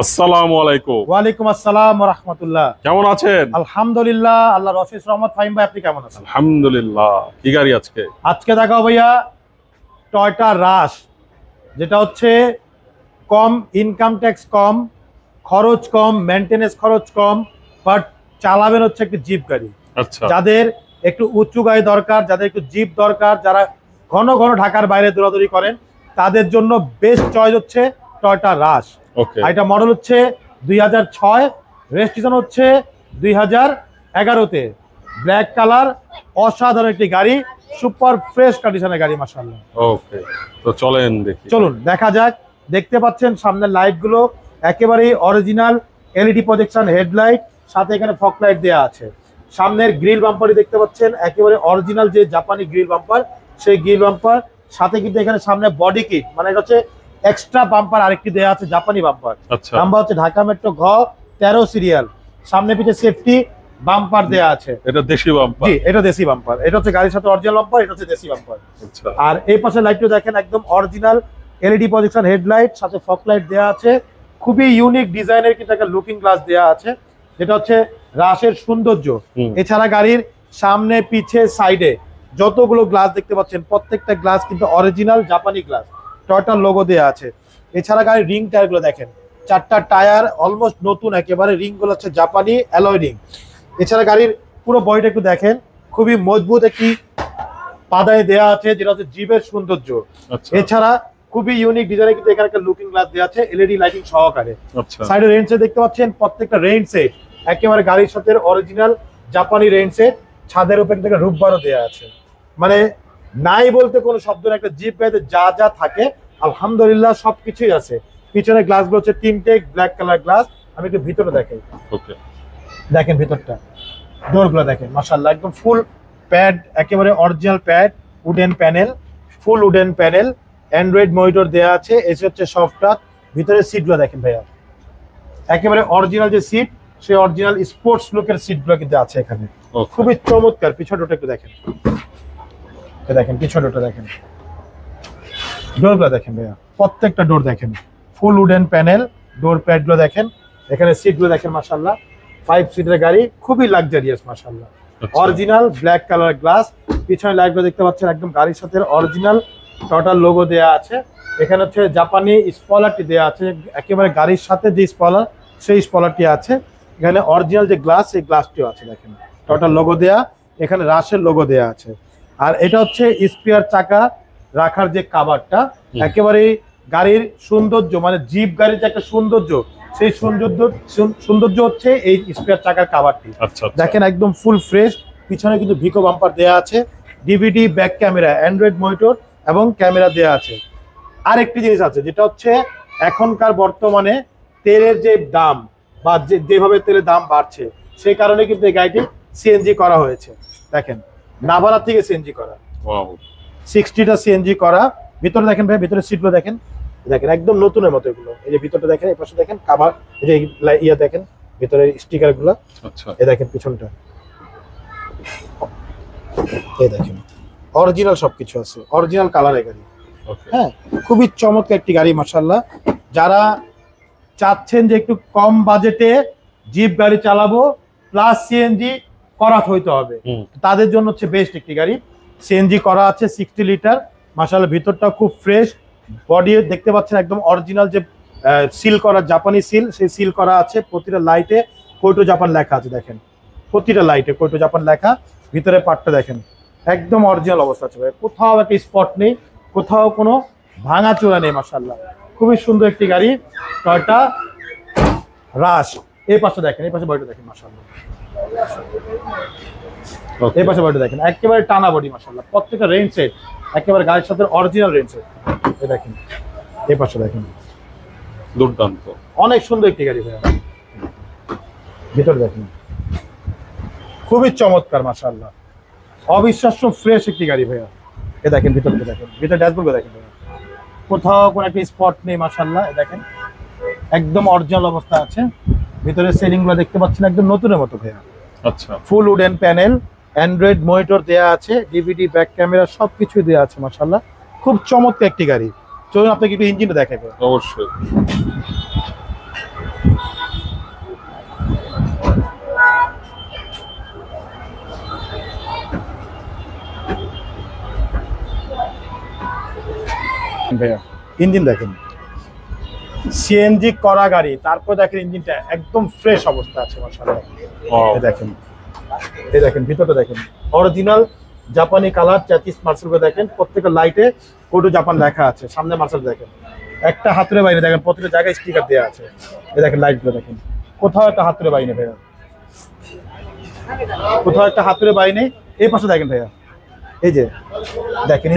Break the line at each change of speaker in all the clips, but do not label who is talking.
আসসালামু আলাইকুম।
ওয়ালাইকুম আসসালাম ওয়া রাহমাতুল্লাহ।
কেমন আছেন?
আলহামদুলিল্লাহ, আল্লাহর অশেষ রহমত। ফাহিম ভাই, আপনি কেমন আছেন?
আলহামদুলিল্লাহ। কি গাড়ি আজকে?
আজকে দেখাও ভাইয়া টয়োটা রাশ, যেটা হচ্ছে কম ইনকাম ট্যাক্স, কম খরচ, কম মেনটেনেন্স খরচ কম, বাট চালাবেন হচ্ছে একটি জিপ গাড়ি।
আচ্ছা,
যাদের একটু উঁচু গাড়ি দরকার, যাদের একটু জিপ দরকার, যারা ঘন ঘন ঢাকার বাইরে দৌড়াদৌড়ি করেন, তাদের জন্য বেস্ট চয়েস হচ্ছে টয়োটা রাশ।
ওকে।
এটা মডেল হচ্ছে 2006, রেজিস্ট্রেশন হচ্ছে 2011-তে। ব্ল্যাক কালার, অসাধারণ একটি গাড়ি, সুপার ফ্রেশ কন্ডিশনের গাড়ি মাশাআল্লাহ।
ওকে, তো চলেন দেখি।
চলুন দেখা যাক। দেখতে পাচ্ছেন সামনের লাইটগুলো একেবারেই অরিজিনাল এলইডি প্রজেকশন হেডলাইট, সাথে এখানে ফগ লাইট দেওয়া আছে। সামনের গ্রিল বাম্পারই দেখতে পাচ্ছেন একেবারে অরিজিনাল যে জাপানি গ্রিল বাম্পার, সেই গ্রিল বাম্পার। সাথে কিন্তু এখানে সামনে বডি কিট, মানে এটা হচ্ছে এক্সট্রা বাম্পার আরেকটি দেওয়া আছে, জাপানি বাম্পার।
আচ্ছা,
নাম্বার হচ্ছে ঢাকা মেট্রো ঘ 13 সিরিয়াল। সামনে পিছে সেফটি বাম্পার দেওয়া আছে।
এটা দেশি বাম্পার?
জি, এটা দেশি বাম্পার। এটা হচ্ছে গাড়ির সাথে অরিজিনাল বাম্পার, এটা হচ্ছে দেশি বাম্পার।
আচ্ছা,
আর এই পাশে লাইটটা দেখেন, একদম অরিজিনাল এলইডি প্রজেকশন হেডলাইট, সাথে ফগ লাইট দেওয়া আছে। খুবই ইউনিক ডিজাইনের কিন্তু একটা লুকিং গ্লাস দেওয়া আছে, যেটা হচ্ছে রাশের সৌন্দর্য। এছাড়া গাড়ির সামনে পিছে সাইডে যতগুলো গ্লাস দেখতে পাচ্ছেন, প্রত্যেকটা গ্লাস কিন্তু অরিজিনাল জাপানি গ্লাস, টয়োটার লোগো দেওয়া আছে। এছাড়া গাড়ির রিং টায়ারগুলো দেখেন, 4টা টায়ার অলমোস্ট নতুন একেবারে, রিংগুলো হচ্ছে জাপানি অ্যালয় রিং। এছাড়া গাড়ির পুরো বডিটা একটু দেখেন, খুবই মজবুত একটি পাদায় দেওয়া আছে, যেটা হচ্ছে জিপের সৌন্দর্য। এছাড়া খুবই ইউনিক ডিজাইনের কিন্তু এখানে একটা লুকিং গ্লাস দেওয়া আছে এলইডি লাইটিং সহকারে। সাইডে রেইন সেট দেখতে পাচ্ছেন, প্রত্যেকটা রেইন সেট একেবারে গাড়ির সাথে অরিজিনাল জাপানি রেইন সেট। ছাদের উপর থেকে রূপবারও দেওয়া আছে, মানে নাই বলতে কোনো শব্দ না। একটা জিপ গাড়িতে যা যা থাকে আলহামদুলিল্লাহ সবকিছুই আছে। পিছনে গ্লাসগুলো হচ্ছে টিনটেক ব্ল্যাক কালার গ্লাস। আমি একটু ভিতরে দেখাই। ওকে, দেখেন ভিতরটা, ডোরগুলো দেখেন মাশাআল্লাহ, একদম ফুল প্যাড, একেবারে অরিজিনাল প্যাড, উডেন প্যানেল, ফুল উডেন প্যানেল, অ্যান্ড্রয়েড মনিটর দেওয়া আছে। এসে হচ্ছে সফট টাচ। ভিতরে সিটগুলো দেখেন ভাইয়া, একেবারে অরিজিনাল যে সিট, সেই অরিজিনাল স্পোর্টস লুকের সিটগুলো কিন্তু আছে এখানে, খুবই চমৎকার। পিছনে ডোরটা একটু দেখেন, দেখেন পিছনে ডোরটা দেখেন, ডোরগুলো দেখেন ভাইয়া, প্রত্যেকটা ডোর দেখেন, ফুল উডেন প্যানেল, ডোর প্যাডগুলো দেখেন, এখানে সিটগুলো দেখেন মাশাআল্লাহ। 5 সিটের গাড়ি, খুবই লাক্সারিয়াস মাশাআল্লাহ। Original black colour glass. পিছনে লাইটগুলো দেখতে পাচ্ছেন, একদম গাড়ির সাথে অরিজিনাল টয়োটার লোগো দেওয়া আছে। এখানে হচ্ছে জাপানি স্পয়লারটি দেওয়া আছে, একেবারে গাড়ির সাথে যে স্পয়লার, সেই স্পয়লারটি আছে। এখানে অরিজিনাল যে গ্লাস, সেই গ্লাসটিও আছে দেখেন, টয়োটার লোগো দেওয়া। এখানে রাশের লোগো দেওয়া আছে। আর এটা হচ্ছে স্পেয়ার চাকা রাখার যে কাভারটা, একেবারে গাড়ির সৌন্দর্য, মানে জিপ গাড়ির যে একটা সৌন্দর্য, সেই সৌন্দর্য হচ্ছে এই স্পেয়ার চাকার কাভারটি। দেখেন একদম ফুল ফ্রেশ। পিছনে কিন্তু ভিকো বাম্পার দেওয়া আছে, DVD back camera, Android monitor এবং ক্যামেরা দেওয়া আছে। আরেকটি জিনিস আছে, যেটা হচ্ছে এখনকার বর্তমানে তেলের যে দাম, বা যেভাবে তেলের দাম বাড়ছে, সেই কারণে কিন্তু এই গাড়িটি সিএনজি করা হয়েছে। দেখেন নাভারা থেকে সিএনজি করা, 60টা সিএনজি করা। ভিতরে দেখেন ভাই, ভিতরে সিটগুলো দেখেন, দেখেন একদম নতুনের মতো এগুলো। এই যে ভিতরটা দেখেন, এই পাশে দেখেন কাভার, এই যে ইয়া দেখেন ভিতরে স্টিকার গুলো। আচ্ছা, এই দেখেন পিছনটা, এই দেখেন অরিজিনাল সবকিছু আছে, অরিজিনাল কালারের গাড়ি। হ্যাঁ, খুবই চমৎকার একটি গাড়ি মাশাআল্লাহ। যারা চাচ্ছেন যে একটু কম বাজেটে জিপ গাড়ি চালাবো প্লাস সিএনজি করা হইতে হবে, তাদের জন্য হচ্ছে বেস্ট একটি গাড়ি। সিএনজি করা আছে 60 লিটার মাশাআল্লাহ। ভিতরটা খুব ফ্রেশ, বডি দেখতে পাচ্ছেন একদম অরিজিনাল যে সিল করা জাপানি সিল, সেই সিল করা আছে। প্রতিটা লাইটে কোটো জাপান লেখা আছে, দেখেন প্রতিটা লাইটে কোটো জাপান লেখা। ভিতরে পার্টটা দেখেন একদম অরিজিনাল অবস্থা আছে ভাই, কোথাও একটা স্পট নেই, কোথাও কোনো ভাঙাচোরা নেই মাশাআল্লাহ। খুবই সুন্দর একটি গাড়ি টয়োটা রাশ। এই পাশে দেখেন, এই পাশে বডিটা দেখেন মাশাআল্লাহ, এই পাশে বডিটা দেখেন, একেবারে টানা বডি মাশাআল্লাহ। প্রত্যেকটা রেইন সেট একেবারে গাড়ির সাথে অরিজিনাল রেইন সেট। এই দেখেন, এই পাশে দেখেন,
দুর্দান্ত,
অনেক সুন্দর একটি গাড়ি ভাইয়া। ভিতরে দেখেন, খুবই চমৎকার মাশাআল্লাহ, অবিশ্বাস্য ফ্রেশ একটি গাড়ি ভাইয়া। এ দেখেন ভিতরটা দেখেন, ভিতরে ড্যাশবোর্ডটা দেখেন ভাইয়া, কোথাও কোনো একটা স্পট নেই মাশাআল্লাহ। দেখেন একদম অরিজিনাল অবস্থা আছে। ভিতরে সেলিংগুলো দেখতে পাচ্ছেন একদম নতুনের মতো ভাইয়া। আচ্ছা, ফুল উডেন প্যানেল, অ্যান্ড্রয়েড মনিটর দেওয়া আছে, ডিভিডি ব্যাক ক্যামেরা সবকিছু দেওয়া আছে মাশাআল্লাহ। খুব চমৎকার একটি গাড়ি। চলুন আপনাকে একটু ইঞ্জিনটা দেখাবো।
অবশ্যই।
ভাইয়া, ইঞ্জিন দেখেন, সিএনজি করা গাড়ি, তারপর দেখেন ইঞ্জিনটা একদম ফ্রেশ অবস্থা আছে মাশাআল্লাহ।
Wow.
এই দেখেন ভিতরটা দেখেন, অরিজিনাল জাপানি কালার চ্যাচিস মার্সেল দেখেন, প্রত্যেকটা লাইটে কোডো জাপান লেখা আছে, সামনে মার্সেল দেখেন, একটা হাতুড়ে বাইরে দেখেন, প্রত্যেকটা জায়গায় স্টিকার দেওয়া আছে। এই দেখেন লাইটগুলো দেখেন, কোথাও একটা হাতুড়ে বাইরে ভাইয়া, কোথাও একটা হাতুড়ে বাইরে। এই পাশে দেখেন ভাইয়া, এই যে দেখেন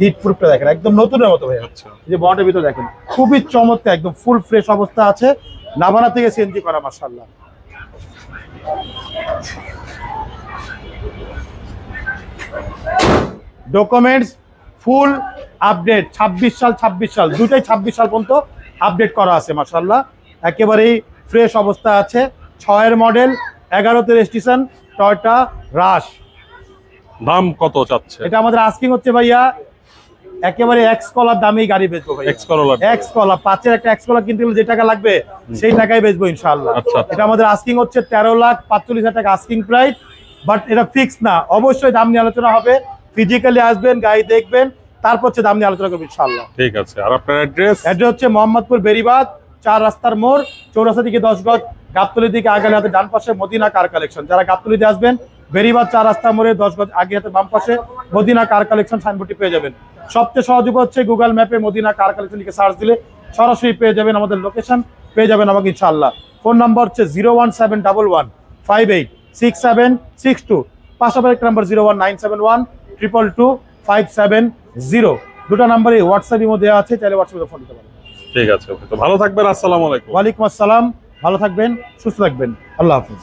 হিট প্রুফটা দেখেন, একদম নতুনের মতো ভাইয়া।
আচ্ছা,
এই যে বনেটের ভিতরে দেখেন, খুবই চমৎকার, একদম ফুল ফ্রেশ অবস্থা আছে, নাভানা থেকে সিএনজি করা মাশাআল্লাহ। ডকুমেন্টস ফুল আপডেট, 26 সাল দুটাই 26 সাল পর্যন্ত আপডেট করা আছে মাশাআল্লাহ, একেবারেই ফ্রেশ অবস্থা আছে। 6-এর মডেল, 11তে রেজিস্ট্রেশন, টয়োটা রাশ।
দাম কত চাচ্ছে?
এটা আমাদের আস্কিং হচ্ছে ভাইয়া একেবারে এক্স কলার দামেই গাড়ি বেচবো ভাই।
X Corolla.
এক্স কলার 5-এর একটা এক্স কলার কিনতে গেলে যে টাকা লাগবে সেই টাকায় বেচবো ইনশাআল্লাহ।
আচ্ছা।
এটা আমাদের আস্কিং হচ্ছে 13,45,000 টাকা আস্কিং প্রাইস, বাট এটা ফিক্স না, অবশ্যই দাম নিয়ে আলোচনা হবে। ফিজিক্যালি আসবেন, গাড়ি দেখবেন, তারপর হচ্ছে দাম নিয়ে আলোচনা করবো ইনশাআল্লাহ।
ঠিক আছে। আর আপনার অ্যাড্রেস?
অ্যাড্রেস হচ্ছে মোহাম্মদপুর বেরিবাদ 4 রাস্তার মোড়, চৌরাস্তা থেকে 10 গজ, গাবতলীর দিকে আগালে হাতে ডান পাশে মদিনা কার কালেকশন। যারা গাবতলীতে আসবেন, বেরিবাদ 4 রাস্তা মোড়ে 10 গজ আগে হাতে বাম পাশে মদিনা কার কালেকশন সাইনবোর্ডটি পেয়ে যাবেন। সবচেয়ে সহজ উপায় হচ্ছে গুগল ম্যাপে মদিনা কার কালেকশন লিখে সার্চ দিলে সরাসরি পেয়ে যাবেন, আমাদের লোকেশন পেয়ে যাবেন আমাকে ইনশাআল্লাহ। ফোন নাম্বার হচ্ছে 01711586762, পাশাপাশি একটা নাম্বার 01971222570। দুটো নাম্বারে হোয়াটসঅ্যাপ ইমো দেওয়া আছে, চাইলে হোয়াটসঅ্যাপে ফোন দিতে পারেন।
ঠিক আছে, ওকে। তো ভালো থাকবেন, আসসালামু আলাইকুম।
ওয়ালাইকুম আসসালাম, ভালো থাকবেন, সুস্থ থাকবেন, আল্লাহ হাফিজ।